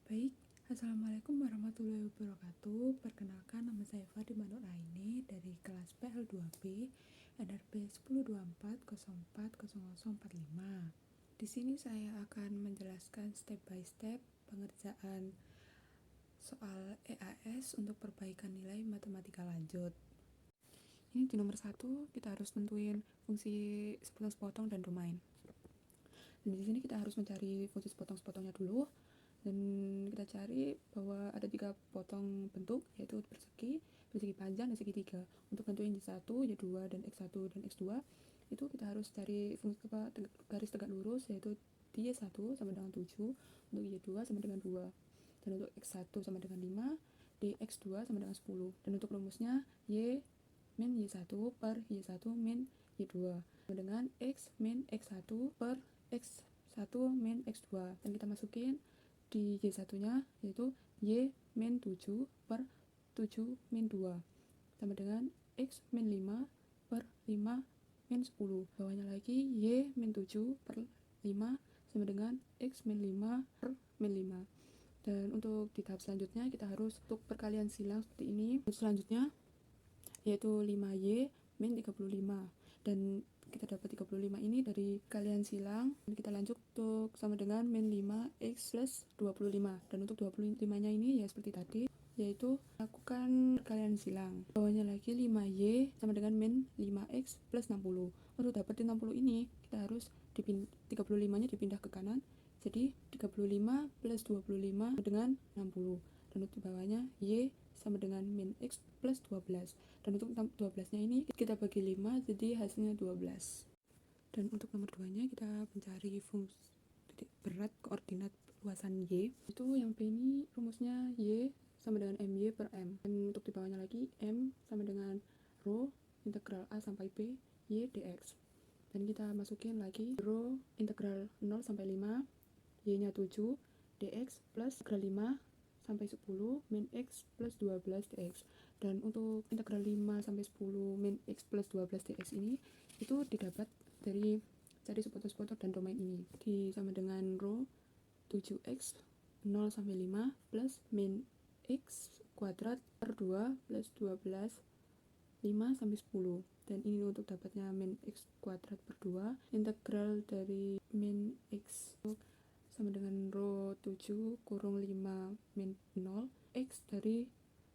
Baik, Assalamualaikum warahmatullahi wabarakatuh. Perkenalkan, nama saya Fadi Manur Aini dari kelas PL2B NRB 1024040045. Di sini saya akan menjelaskan step by step pengerjaan soal EAS untuk perbaikan nilai matematika lanjut. Ini di nomor 1 kita harus tentuin fungsi sepotong-sepotong dan domain. Dan di sini kita harus mencari fungsi sepotong-sepotongnya dulu. Dan kita cari bahwa ada 3 potong bentuk, yaitu persegi panjang, dan segitiga. Untuk tentuin Y1, Y2, dan X1 dan X2, itu kita harus cari fungsi garis tegak lurus, yaitu di Y1 sama dengan 7, untuk Y2 sama dengan 2, dan untuk X1 sama dengan 5, di X2 sama dengan 10. Dan untuk rumusnya Y min Y1 per Y1 min Y2 sama dengan X min X1 per X1 min X2. Dan kita masukin di Y1 nya yaitu Y min 7 per 7 min 2 sama dengan X min 5 per 5 min 10. Bawahnya lagi Y min 7 per 5 sama dengan X min 5 per min 5. Dan untuk di tahap selanjutnya kita harus untuk perkalian silang seperti ini. Selanjutnya yaitu 5Y min 35. Dan kita dapat 35 ini dari kalian silang. Dan kita lanjut untuk sama dengan min 5x plus 25. Dan untuk 25 nya ini ya seperti tadi, yaitu lakukan perkalian silang. Bawahnya lagi 5y sama dengan min 5x plus 60. Untuk dapetin 60 ini kita harus 35 nya dipindah ke kanan, jadi 35 plus 25 dengan 60. Dan untuk bawahnya y sama dengan min x plus 12. Dan untuk 12 nya ini kita bagi 5, jadi hasilnya 12. Dan untuk nomor 2 nya kita mencari fungsi titik berat koordinat luasan y. Itu yang P ini rumusnya y sama dengan my per m. Dan untuk di bawahnya lagi m sama dengan rho integral a sampai b y dx. Dan kita masukin lagi rho integral 0 sampai 5 y nya 7 dx plus integral 5 sampai 10 min x plus 12 dx. Dan untuk integral 5 sampai 10 min x plus 12 dx ini itu didapat dari cari sepotong-sepotong dan domain ini. Di sama dengan rho 7x 0 sampai 5 plus min x kuadrat per 2 plus 12 5 sampai 10. Dan ini untuk dapatnya min x kuadrat per 2, integral dari min x sama dengan rho 7 kurung 5 min 0 x dari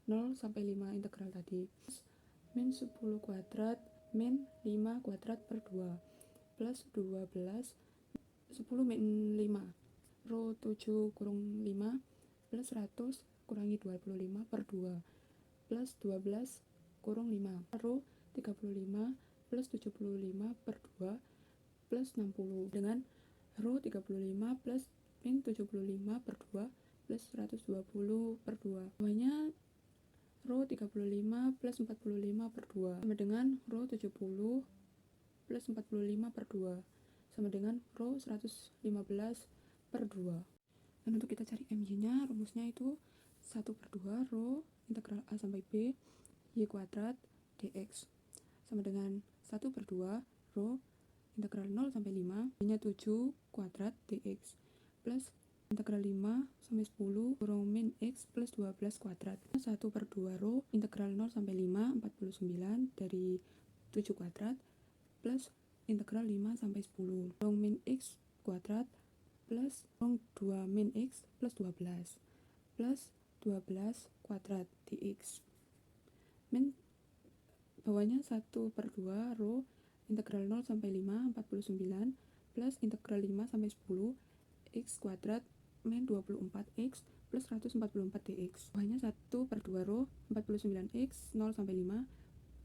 0 sampai 5 integral tadi min 10 kuadrat min 5 kuadrat per 2 plus 12 10 min 5 rho 7 kurung 5 plus 100 kurangi 25 per 2 plus 12 kurung 5 rho 35 plus 75 per 2 plus 60 dengan rho 35 plus min 75 per 2 plus 120 per 2. Bawahnya rho 35 plus 45 per 2 sama dengan rho 70 plus 45 per 2 sama dengan rho 115 per 2. Dan untuk kita cari my nya rumusnya itu 1 per 2 rho integral a sampai b y kuadrat dx sama dengan 1 per 2 rho integral 0 sampai 5 y nya 7 kuadrat dx plus integral 5 sampai 10 kurang min x plus 12 kuadrat 1 per 2 rho integral 0 sampai 5 49 dari 7 kuadrat plus integral 5 sampai 10 kurang min x kuadrat plus kurang 2 min x plus 12 plus 12 kuadrat dx min bawahnya 1 per 2 rho integral 0 sampai 5 49 plus integral 5 sampai 10 x kuadrat min 24x plus 144 dx. Bawahnya 1 per 2 rho 49x 0 sampai 5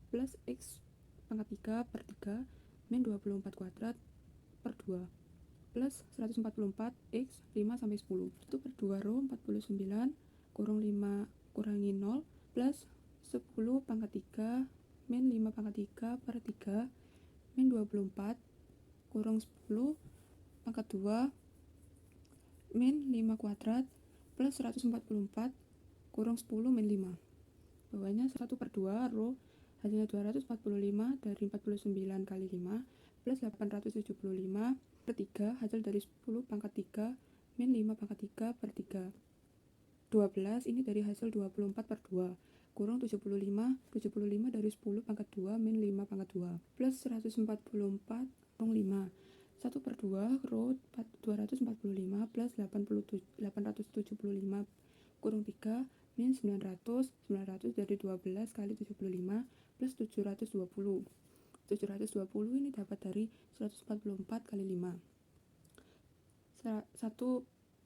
plus x pangkat 3 per 3 min 24 kuadrat per 2 plus 144 x 5 sampai 10. 1 per 2 rho 49 kurang 5 kurangi 0 plus 10 pangkat 3 min 5 pangkat 3 per 3 min 24 kurang 10 pangkat 2 min 5 kuadrat plus 144 kurang 10 min 5. Bawahnya 1 per 2 rho hasilnya 245 dari 49 kali 5 plus 875 per 3 hasil dari 10 pangkat 3 min 5 pangkat 3 per 3 12 ini dari hasil 24 per 2 kurang 75 dari 10 pangkat 2 min 5 pangkat 2 plus 144 kurang 5 1 per 2 rho 245 plus 875 kurang 3 min 900 dari 12 kali 75 plus 720 ini dapat dari 144 kali 5 1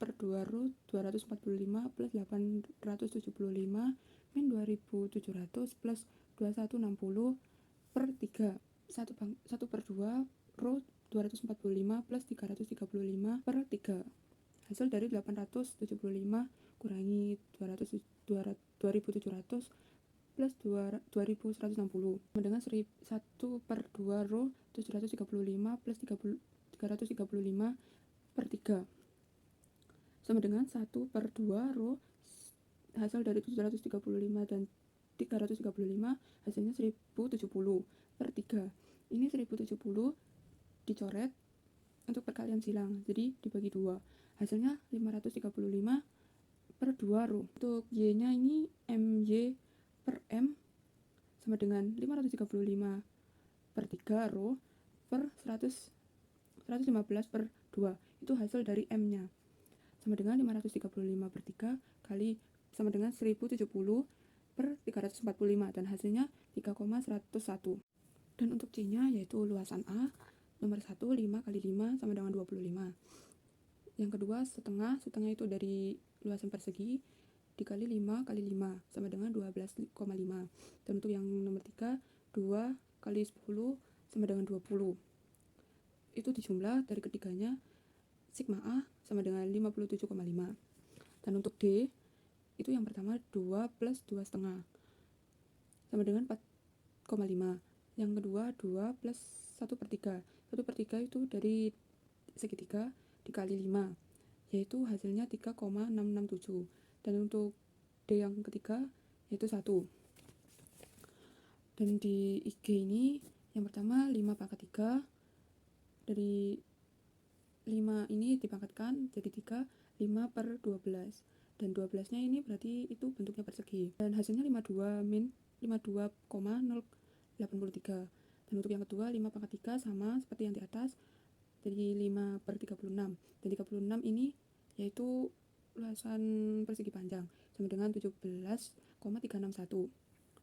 per 2 rho 245 plus 875 min 2700 plus 2160 per 3 1 per 2 rho 245 plus 335 per 3 hasil dari 875 kurangi 2700 plus 2160 sama dengan 1 per 2 rho 735 plus 335 per 3 sama dengan 1 per 2 rho hasil dari 735 dan 335 hasilnya 1070 per 3 ini 1070 dicoret untuk perkalian silang jadi dibagi 2 hasilnya 535 per 2 rho untuk y nya ini my per m sama dengan 535 per 3 rho per 115 per 2 itu hasil dari m nya sama dengan 535 per 3 kali sama dengan 1070 per 345 dan hasilnya 3,101 dan untuk C nya yaitu luasan A nomor 1 5 kali 5 sama dengan 25 yang kedua setengah itu dari luasan persegi dikali 5 kali 5 sama dengan 12,5 dan untuk yang nomor 3 2 kali 10 sama dengan 20 itu dijumlah dari ketiganya sigma A sama dengan 57,5 dan untuk D itu yang pertama 2 plus 2 setengah sama dengan 4,5 yang kedua 2 plus 1 per 3 1 per 3 itu dari segitiga dikali 5 yaitu hasilnya 3,667 dan untuk D yang ketiga yaitu 1 dan di IG ini yang pertama 5 pangkat 3 dari 5 ini dipangkatkan jadi 3 5 per 12 dan 12 nya ini berarti itu bentuknya persegi dan hasilnya 52 min 52,083 dan untuk yang kedua 5 pangkat 3 sama seperti yang di atas jadi 5 per 36 dan 36 ini yaitu luasan persegi panjang sama dengan 17,361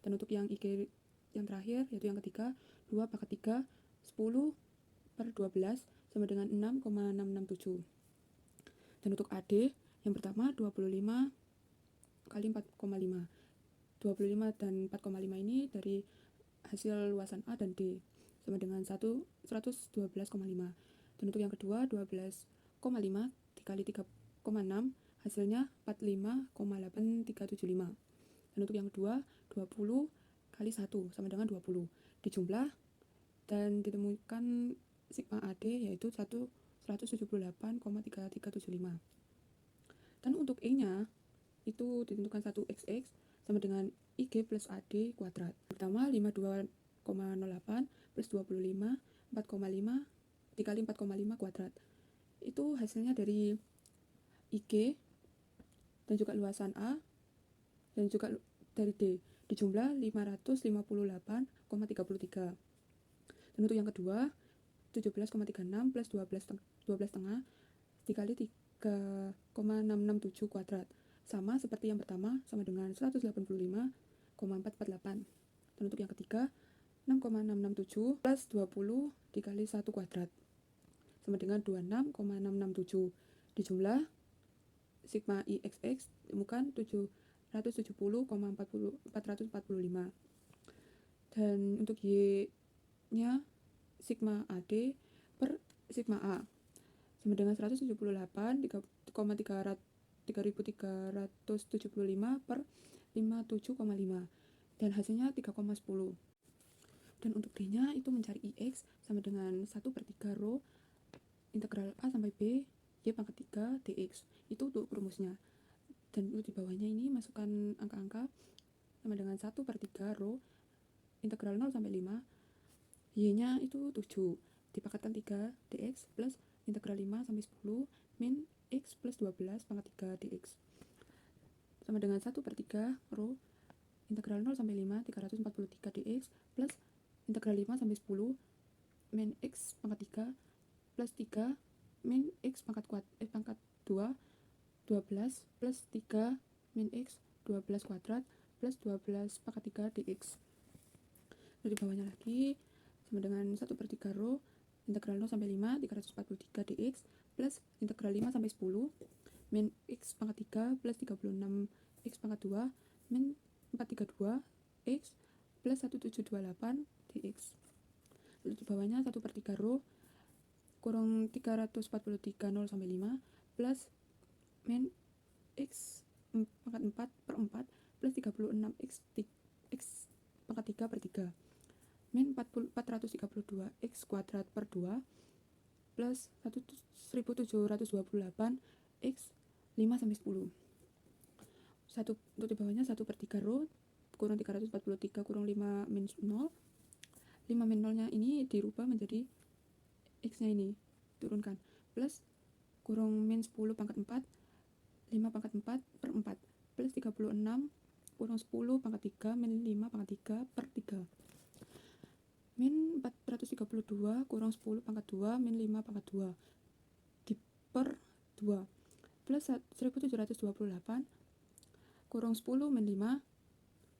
dan untuk yang IG yang terakhir yaitu yang ketiga 2 pangkat 3 10 per 12 sama dengan 6,667 dan untuk AD yang pertama 25 kali 4,5 25 dan 4,5 ini dari hasil luasan A dan D sama dengan 112,5 dan untuk yang kedua 12,5 dikali 3,6 hasilnya 45,8375 dan untuk yang kedua 20 kali 1 sama dengan 20 dijumlah dan ditemukan sigma AD yaitu 178,3375 dan untuk E nya itu ditentukan 1xx sama dengan IG plus AD kuadrat pertama 52,08 plus 25 4,5 dikali 4,5 kuadrat itu hasilnya dari IG dan juga luasan A dan juga dari D dijumlah 558,33 dan untuk yang kedua 17,36 plus 12 setengah dikali 3,667 kuadrat sama seperti yang pertama sama dengan 185,448 dan untuk yang ketiga 6,667 plus 20 dikali 1 kuadrat sama dengan 26,667 dijumlah sigma IXX ditemukan 770,445 dan untuk Y nya sigma AD per sigma A sama dengan 178,3375 per 57,5 dan hasilnya 3,10 dan untuk D nya itu mencari IX sama dengan 1 per 3 rho integral A sampai B Y pangkat 3 dx itu untuk rumusnya dan untuk di bawahnya ini masukkan angka-angka sama dengan 1 per 3 rho integral 0 sampai 5 Y nya itu 7 dipangkatkan 3 dx plus integral 5 sampai 10 min x plus 12 pangkat 3 dx sama dengan 1/3 rho integral 0 sampai 5 343 dx plus integral 5 sampai 10 min x pangkat 3 plus 3 min x pangkat 2 12 plus 3 min x 12 kuadrat plus 12 pangkat 3 dx. Lalu di bawahnya lagi sama dengan 1/3 rho integral 0 sampai 5 343 dx plus integral 5 sampai 10 min x pangkat 3 plus 36 x pangkat 2 min 432 x plus 1728 dx. Lalu di bawahnya 1/3 rho kurang 343 0 sampai 5 plus min x pangkat 4/4 plus 36 x pangkat 3 per 3 min 432 x kuadrat per 2 plus 1728 x 5 sampai 10. Untuk di bawahnya 1/3 rho kurang 343 kurang 5 min 0. 5 min 0 nya ini dirubah menjadi x nya ini turunkan plus kurang min 10 pangkat 4 5 pangkat 4 per 4 plus 36 kurang 10 pangkat 3 min 5 pangkat 3 per 3 min 432 kurang 10 pangkat 2 min 5 pangkat 2 di per 2 plus 1728 kurang 10 min 5.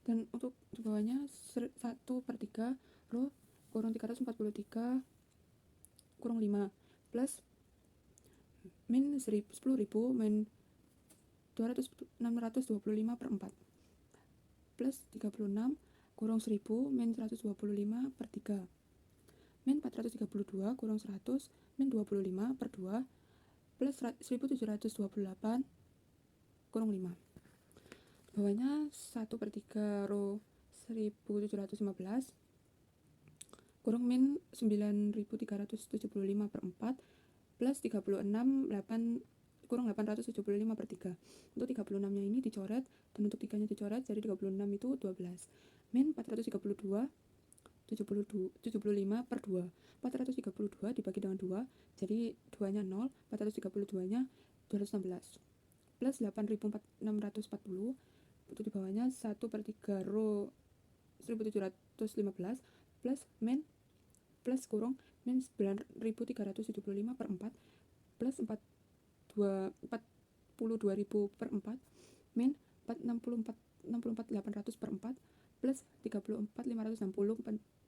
Dan untuk di bawahnya 1/3 rho kurang 343 kurang 5 plus min 10.000 min 625 per 4 plus 36 kurang 1000 min 125 per 3 min 432 kurang 100 min 25 per 2 plus 1728 kurang 5. Bawahnya 1/3 rho 1715 kurang min 9375 per 4 plus 36 8 kurang 875 per 3. Untuk 36 nya ini dicoret dan untuk 3 nya dicoret, jadi 36 itu 12 min 432 75 per 2. 432 dibagi dengan 2, jadi 2 nya 0, 432 nya 216 plus 8640. Untuk di bawahnya 1/3 rho 1715 plus min plus kurang min 9375 per 4 plus 42.000 per 4 min 64.800 per 4 plus 34.560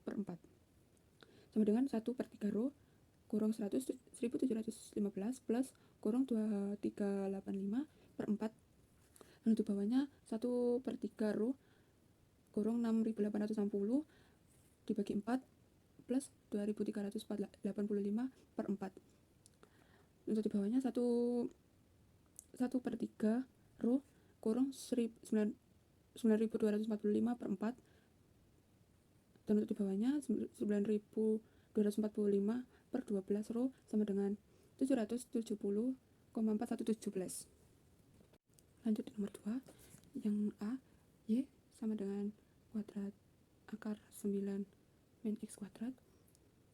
per 4 sama dengan 1/3 rho kurang 1715 plus kurang 2385 per 4. Dan di bawahnya 1/3 rho kurang 6.860 dibagi 4 plus 2.385 per 4. Untuk di bawahnya 1/3 rho kurang 9.245 per 4. Dan untuk di bawahnya 9.245 per 12 rho sama dengan 770,4117. Lanjut di nomor 2, yang A, Y sama dengan kuadrat akar 9 min x kuadrat.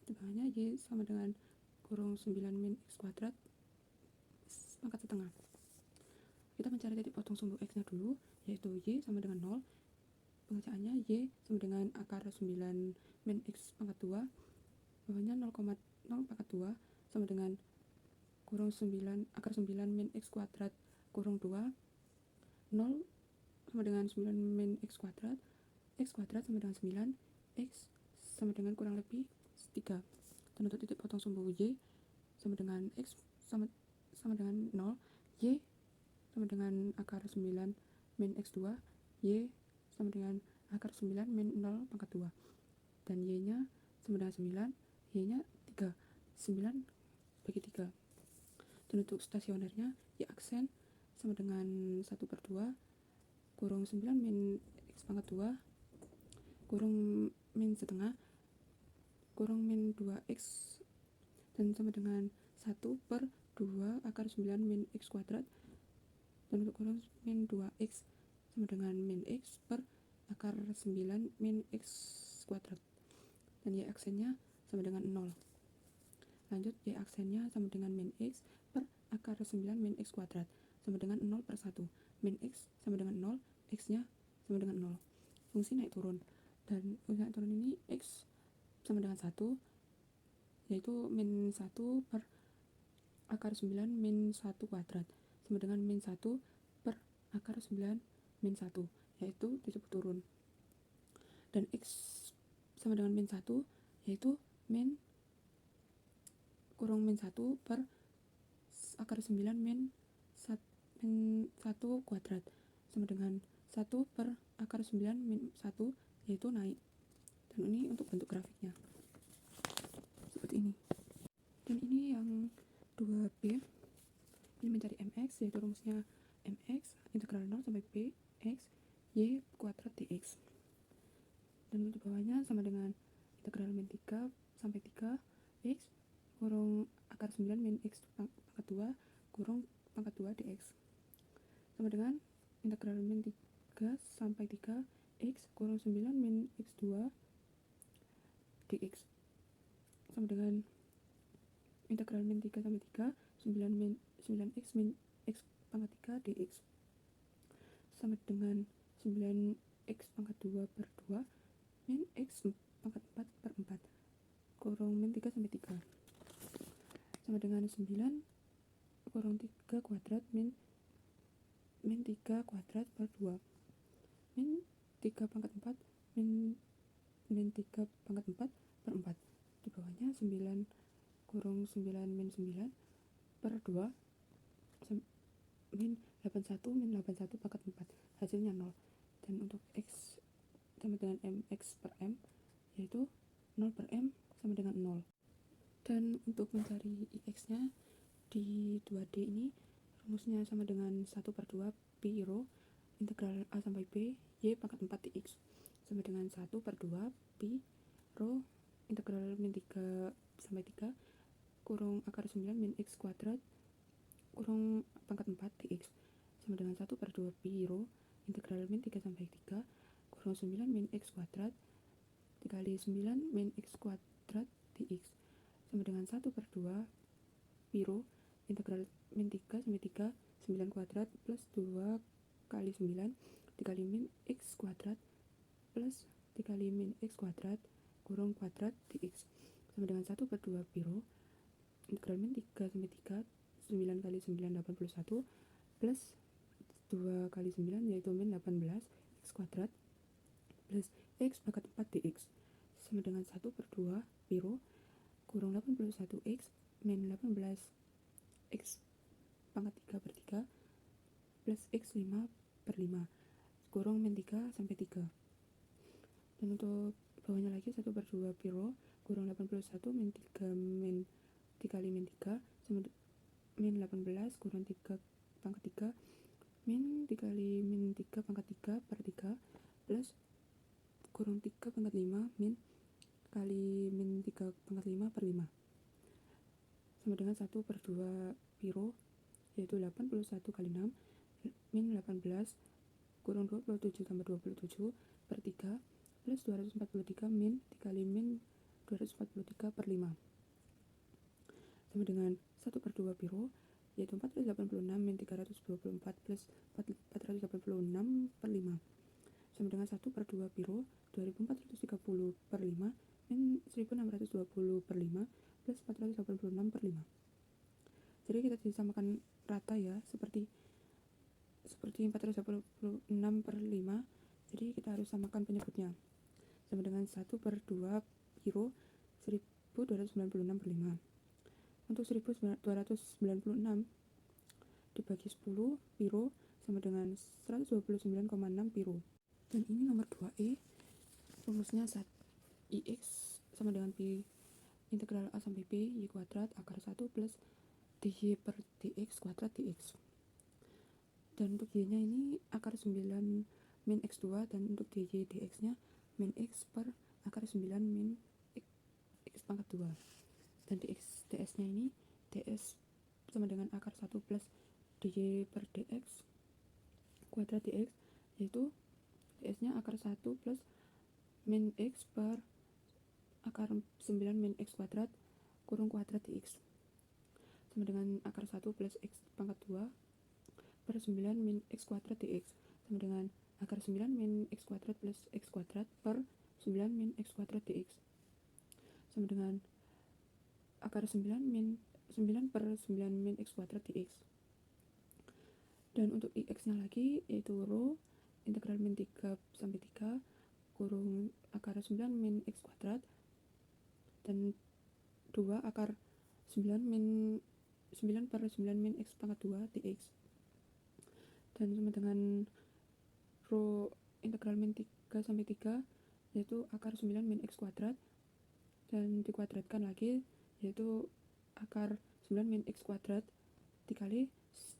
Di bawahnya Y sama dengan kurang 9 min x kuadrat pangkat setengah. Kita mencari titik potong sumbu x nya dulu, yaitu Y sama dengan 0. Pengerjaannya Y sama dengan akar 9 min x pangkat 2. Bawahnya 0,0 pangkat 2 sama dengan kurang 9 akar 9 min x kuadrat kurang 2. 0 sama dengan 9 min x kuadrat sama dengan 9, x sama dengan kurang lebih 3. Dan untuk titik potong sumbu y sama dengan x sama dengan 0, y sama dengan akar 9 min x2, y sama dengan akar 9 min 0 pangkat 2. Dan y nya sama dengan 9, y nya 3, 9 bagi 3. Dan untuk stasionernya y aksen sama dengan 1/2 kurang 9 min x pangkat 2 kurang min setengah kurang min 2x dan sama dengan 1/2 akar 9 min x kuadrat. Dan untuk kurang min 2x sama dengan min x per akar 9 min x kuadrat. Dan y aksennya sama dengan 0. Lanjut, y aksennya sama dengan min x per akar 9 min x kuadrat sama dengan 0/1. min x sama dengan 0, x nya sama dengan 0. Fungsi naik turun, dan fungsi naik turun ini x sama dengan 1, yaitu min 1 per akar 9 min 1 kuadrat sama dengan min 1 per akar 9 min 1, yaitu disebut turun. Dan x sama dengan min 1, yaitu min kurang min 1 per akar 9 min 1 kuadrat sama dengan 1 per akar 9 min 1, yaitu naik. Dan ini untuk bentuk grafiknya seperti ini. Dan ini yang 2b, ini mencari mx, yaitu rumusnya mx integral 0 sampai b x y kuadrat dx. Dan untuk bawahnya sama dengan integral min 3 sampai 3 x kurang akar 9 min x pangkat 2 kurang pangkat 2 dx sama dengan integral min 3 sampai 3 x kurang 9 min x2 dx sama dengan integral min 3 sampai 3 9x min x pangkat 3 dx sama dengan 9x pangkat 2 per 2 min x pangkat 4 per 4 kurang min 3 sampai 3 sama dengan 9 kurang 3 kuadrat min 3 kuadrat per 2 min 3 pangkat 4 min 3 pangkat 4 per 4. Di bawahnya 9 kurang 9 min 9 per 2 min 81 min 81 pangkat 4, hasilnya 0. Dan untuk x sama dengan mx per m, yaitu 0 per m sama dengan 0. Dan untuk mencari ix nya di 2D ini rumusnya sama dengan 1 per 2 pi rho integral a sampai b y pangkat 4 dx sama dengan 1 per 2 pi rho integral min 3 sampai 3 kurang akar 9 min x kuadrat kurang pangkat 4 dx sama dengan 1 per 2 pi rho integral min 3 sampai 3 kurang 9 min x kuadrat dikali 9 min x kuadrat dx sama dengan 1 per 2 pi rho integral min 3 sampai 3 9 kuadrat plus 2 kali 9 dikali min x kuadrat plus dikali min x kuadrat kurang kuadrat dx sama dengan 1 per 2 pi rho integral min 3 sampai 3 9 kali 9 81 plus 2 kali 9 yaitu min 18 x kuadrat plus x pangkat 4 dx sama dengan 1 per 2 pi rho kurang 81 x min 18 x pangkat 3 per 3 plus x 5 per 5 kurang min 3 sampai 3. Dan untuk bawahnya lagi 1 per 2 pi rho kurang 81 min 3 min dikali min 3 sama min 18 kurang 3 pangkat 3 min dikali min 3 pangkat 3 per 3 plus kurang 3 pangkat 5 min kali min 3 pangkat 5 per 5 sama dengan 1 per 2 pi rho yaitu 81 kali 6 min 18 kurang 27 tambah 27 per 3 plus 243 min dikali min 243 per 5 sama dengan 1 per 2 pi rho yaitu 486 min 324 plus 486 per 5 sama dengan 1 per 2 pi rho 2430 per 5 min 1620 per 5 plus 486 per 5. Jadi kita disamakan rata ya, seperti 486 per 5. Jadi kita harus samakan penyebutnya sama dengan 1 per 2 pi rho 1296 per 5. Untuk 1296 dibagi 10 pi rho sama dengan 129,6 pi rho. Dan ini nomor 2e, rumusnya ix sama dengan pi integral a sampai b y kuadrat akar 1 plus dy per dx kuadrat dx. Dan untuk y nya ini akar 9 min x2 dan untuk dy dx nya min x per akar 9 min x pangkat 2. Dan ds nya ini ds sama dengan akar 1 plus dy per dx kuadrat dx, yaitu ds nya akar 1 plus min x per akar 9 min x kuadrat kurang kuadrat dx sama dengan akar 1 plus x pangkat 2 per 9 min x kuadrat dx sama dengan akar 9 min x kuadrat plus x kuadrat per 9 min x kuadrat dx sama dengan akar 9 per 9 min x kuadrat dx. Dan untuk ix nya lagi yaitu rho integral min 3 sampai 3 kurung akar 9 min x kuadrat dan 2 akar 9 per 9 min x pangkat 2 dx dan sama dengan rho integral min 3 sampai 3 yaitu akar 9 min x kuadrat dan dikuadratkan lagi yaitu akar 9 min x kuadrat dikali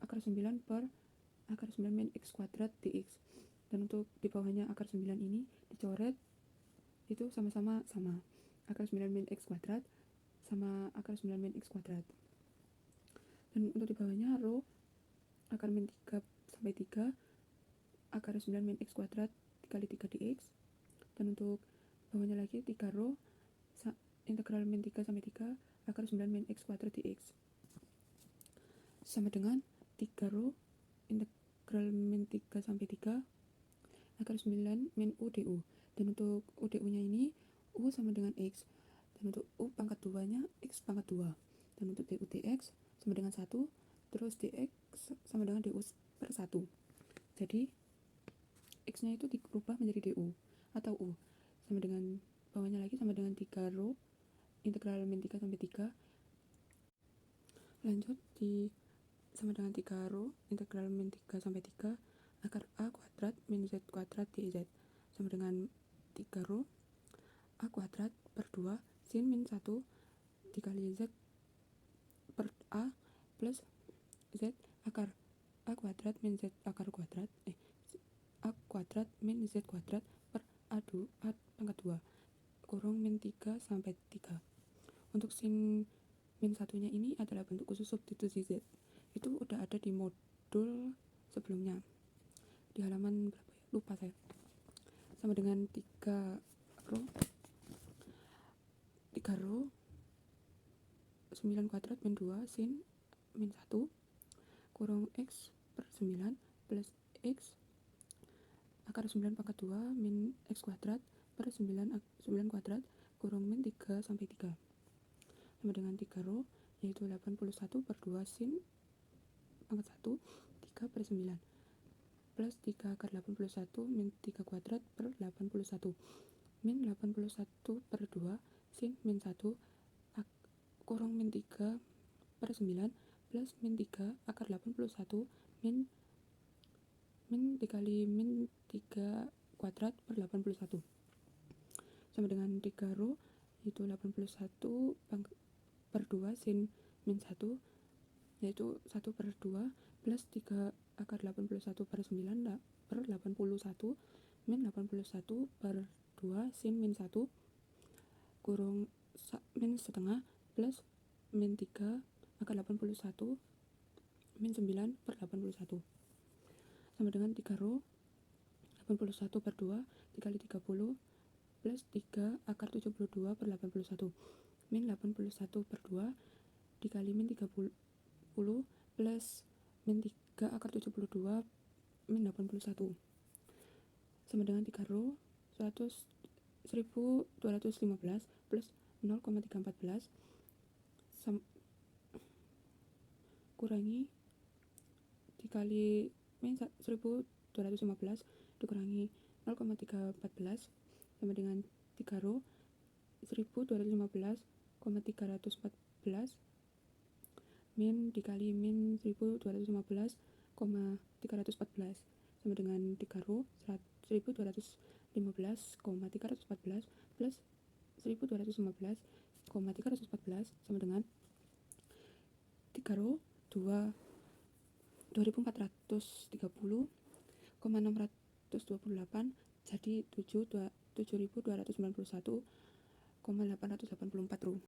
akar 9 per akar 9 min x kuadrat dx. Dan untuk di bawahnya akar 9 ini dicoret itu sama-sama sama akar 9 min x kuadrat sama akar 9 min x kuadrat. Dan untuk di bawahnya rho akar min 3 sampai 3 akar 9 min x kuadrat dikali 3 dx. Dan untuk bawahnya lagi 3 rho integral min 3 sampai 3 akar 9 min x kuadrat dx sama dengan 3 rho integral min 3 sampai 3 akar 9 min u du. Dan untuk u du nya ini u sama dengan x dan untuk u pangkat 2 nya x pangkat 2 dan untuk du dx sama dengan 1 terus dx sama dengan du per 1. Jadi x nya itu dirubah menjadi du atau u sama dengan bawahnya lagi sama dengan 3 rho integral min 3 sampai 3 lanjut di sama dengan 3 rho integral min 3 sampai 3 akar a kuadrat min z kuadrat dz sama dengan 3 rho a kuadrat per 2 sin min 1 dikali z per a plus z akar a kuadrat min z akar kuadrat a kuadrat min z kuadrat per a pangkat 2 kurung min 3 sampai 3. Untuk sin min satunya ini adalah bentuk khusus substitusi z. Itu udah ada di modul sebelumnya. Di halaman berapa ya? Lupa saya. Sama dengan 3 rho 9 kuadrat min 2 sin min 1 kurung x per 9 plus x akar 9 pangkat 2 min x kuadrat per 9 kuadrat kurung min 3 sampai 3 sama dengan 3 rho yaitu 81 per 2 sin pangkat 1 3 per 9 plus 3 akar 81 min 3 kuadrat per 81 min 81 per 2 sin min 1 kurung min 3 per 9 plus min 3 akar 81 min dikali min 3 kuadrat per 81 sama dengan 3 rho yaitu 81 per 2 sin min 1 yaitu 1 per 2 plus 3 akar 81 per 9 per 81 min 81 per 2 sin min 1 kurung min setengah plus min 3 akar 81 min 9 per 81 sama dengan 3 rho 81 per 2 dikali 30 plus 3 akar 72 per 81 min 81 per 2 dikali min 30 plus min 3 akar 72 min 81 sama dengan 3 rho 1215 plus 0,314 kurangi dikali min 1215 dikurangi 0,314 sama dengan 3 rho 1215,314 min dikali min 1215,314 sama dengan 3 rho 1215,314 plus 1215,314 sama dengan 3 rho 2430,628 jadi 7291,884 rho.